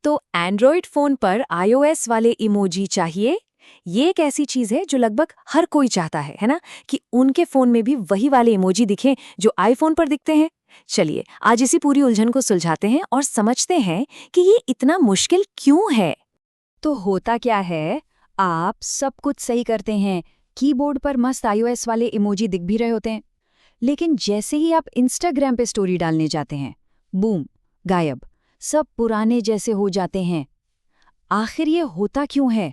तो Android phone पर iOS वाले इमोजी चाहिए। ये एक ऐसी चीज़ है जो लगभग हर कोई चाहता है ना? कि उनके फ़ोन में भी वही वाले इमोजी दिखें जो आईफ़ोन पर दिखते हैं। चलिए, आज इसी पूरी उलझन को सुलझाते हैं और समझते हैं कि ये इतना मुश्किल क्यों है। तो होता क्या है, आप सब कुछ सही करते हैं, कीबोर्ड पर मस्त iOS वाले इमोजी दिख भी रहे होते हैं, लेकिन जैसे ही आप इंस्टाग्राम पे स्टोरी डालने जाते हैं, बूम, गायब, सब पुराने जैसे हो जाते हैं। आखिर ये होता क्यों है?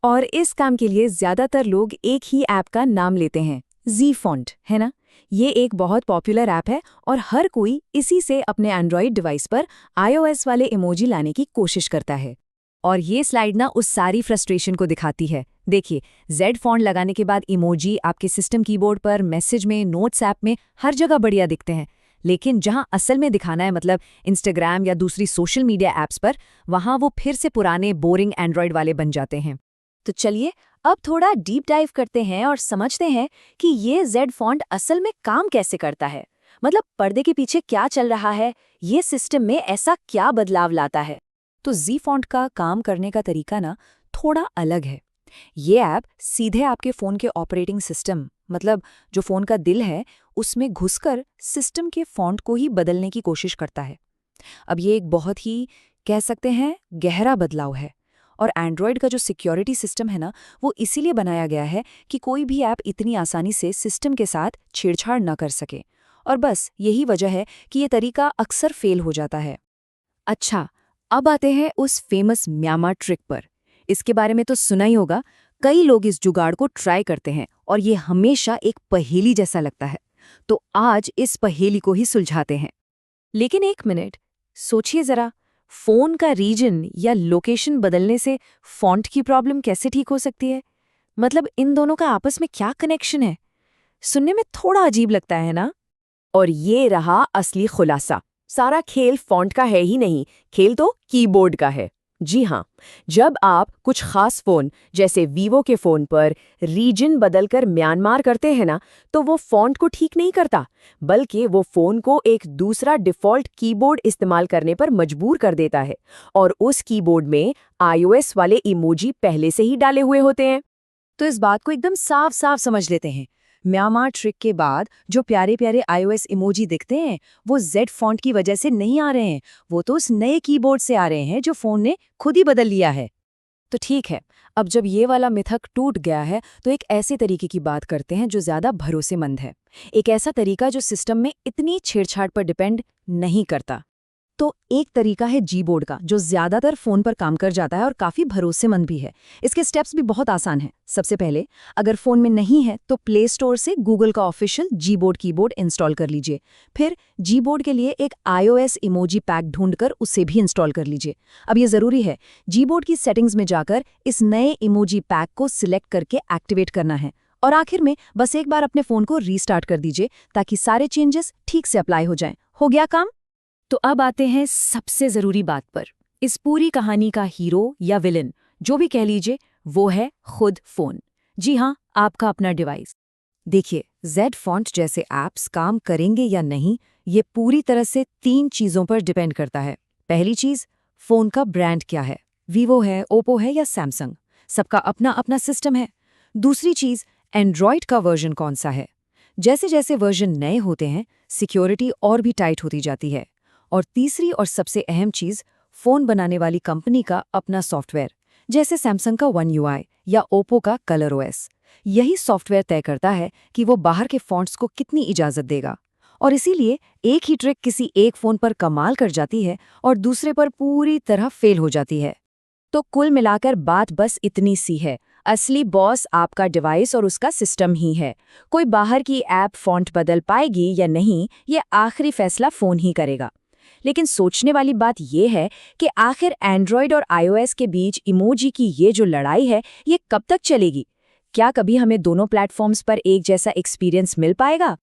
और इस काम के लिए ज़्यादातर लोग एक ही ऐप का नाम लेते हैं, ज़ी फ़ॉन्ट, है ना? ये एक बहुत पॉपुलर ऐप है और हर कोई इसी से अपने एंड्रॉयड डिवाइस पर iOS वाले इमोजी लाने की कोशिश करता है। और ये स्लाइड ना उस सारी फ्रस्ट्रेशन को दिखाती है। देखिए, जेड फ़ॉन्ट लगाने के बाद इमोजी आपके सिस्टम कीबोर्ड पर, मैसेज में, नोट्स ऐप में हर जगह बढ़िया दिखते हैं। लेकिन जहां असल में दिखाना है, मतलब इंस्टाग्राम या दूसरी सोशल मीडिया ऐप्स पर, वहां वो फिर से पुराने बोरिंग एंड्रॉयड वाले बन जाते हैं। तो चलिए अब थोड़ा डीप डाइव करते हैं और समझते हैं कि ये जेड फ़ॉन्ट असल में काम कैसे करता है। मतलब पर्दे के पीछे क्या चल रहा है, ये सिस्टम में ऐसा क्या बदलाव लाता है। तो ज़ी फ़ॉन्ट का काम करने का तरीका ना थोड़ा अलग है। ये ऐप सीधे आपके फ़ोन के ऑपरेटिंग सिस्टम, मतलब जो फ़ोन का दिल है, उसमें घुसकर सिस्टम के फ़ॉन्ट को ही बदलने की कोशिश करता है। अब ये एक बहुत ही, कह सकते हैं, गहरा बदलाव है। और एंड्रॉयड का जो सिक्योरिटी सिस्टम है ना, वो इसीलिए बनाया गया है कि कोई भी ऐप इतनी आसानी से सिस्टम के साथ छेड़छाड़ न कर सके। और बस यही वजह है कि ये तरीका अक्सर फेल हो जाता है। अच्छा, अब आते हैं उस फेमस म्यामा ट्रिक पर। इसके बारे में तो सुना ही होगा। कई लोग इस जुगाड़ को ट्राई करते हैं और ये हमेशा एक पहेली जैसा लगता है। तो आज इस पहेली को ही सुलझाते हैं। लेकिन एक मिनट, सोचिए जरा, फोन का रीजन या लोकेशन बदलने से फॉन्ट की प्रॉब्लम कैसे ठीक हो सकती है? मतलब इन दोनों का आपस में क्या कनेक्शन है? सुनने में थोड़ा अजीब लगता है ना? और ये रहा असली खुलासा। सारा खेल फॉन्ट का है ही नहीं, खेल तो कीबोर्ड का है। जी हाँ, जब आप कुछ खास फोन जैसे वीवो के फोन पर रीजन बदलकर म्यांमार करते हैं ना, तो वो फॉन्ट को ठीक नहीं करता, बल्कि वो फोन को एक दूसरा डिफ़ॉल्ट कीबोर्ड इस्तेमाल करने पर मजबूर कर देता है। और उस कीबोर्ड में iOS वाले इमोजी पहले से ही डाले हुए होते हैं। तो इस बात को एकदम साफ साफ समझ लेते हैं। म्यांमार ट्रिक के बाद जो प्यारे प्यारे iOS इमोजी दिखते हैं, वो जेड फ़ॉन्ट की वजह से नहीं आ रहे हैं, वो तो उस नए कीबोर्ड से आ रहे हैं जो फ़ोन ने खुद ही बदल लिया है। तो ठीक है, अब जब ये वाला मिथक टूट गया है, तो एक ऐसे तरीके की बात करते हैं जो ज़्यादा भरोसेमंद है। एक ऐसा तरीका जो सिस्टम में इतनी छेड़छाड़ पर डिपेंड नहीं करता। तो एक तरीका है जीबोर्ड का, जो ज्यादातर फोन पर काम कर जाता है और काफी भरोसेमंद भी है। इसके स्टेप्स भी बहुत आसान हैं। सबसे पहले, अगर फोन में नहीं है तो प्ले स्टोर से गूगल का ऑफिशियल जीबोर्ड कीबोर्ड इंस्टॉल कर लीजिए। फिर जीबोर्ड के लिए एक iOS इमोजी पैक ढूंढकर उसे भी इंस्टॉल कर लीजिए। अब ये जरूरी है, जीबोर्ड की सेटिंग्स में जाकर इस नए इमोजी पैक को सिलेक्ट करके एक्टिवेट करना है। और आखिर में बस एक बार अपने फोन को रीस्टार्ट कर दीजिए ताकि सारे चेंजेस ठीक से अप्लाई हो जाएं। हो गया काम। तो अब आते हैं सबसे ज़रूरी बात पर। इस पूरी कहानी का हीरो या विलन, जो भी कह लीजिए, वो है खुद फ़ोन। जी हाँ, आपका अपना डिवाइस। देखिए, जेड फ़ॉन्ट जैसे ऐप्स काम करेंगे या नहीं, ये पूरी तरह से 3 चीज़ों पर डिपेंड करता है। पहली चीज़, फ़ोन का ब्रांड क्या है, वीवो है, ओप्पो है या सैमसंग, सबका अपना अपना सिस्टम है। दूसरी चीज़, एंड्रॉयड का वर्जन कौन सा है। जैसे जैसे वर्जन नए होते हैं, सिक्योरिटी और भी टाइट होती जाती है। और तीसरी और सबसे अहम चीज़, फ़ोन बनाने वाली कंपनी का अपना सॉफ्टवेयर, जैसे सैमसंग का वन यूआई या ओप्पो का कलर ओएस। यही सॉफ्टवेयर तय करता है कि वो बाहर के फ़ॉन्ट्स को कितनी इजाज़त देगा। और इसीलिए एक ही ट्रिक किसी एक फ़ोन पर कमाल कर जाती है और दूसरे पर पूरी तरह फेल हो जाती है। तो कुल मिलाकर बात बस इतनी सी है, असली बॉस आपका डिवाइस और उसका सिस्टम ही है। कोई बाहर की ऐप फ़ॉन्ट बदल पाएगी या नहीं, ये आखिरी फैसला फ़ोन ही करेगा। लेकिन सोचने वाली बात यह है कि आखिर एंड्रॉयड और iOS के बीच इमोजी की ये जो लड़ाई है, ये कब तक चलेगी? क्या कभी हमें दोनों प्लेटफॉर्म्स पर एक जैसा एक्सपीरियंस मिल पाएगा?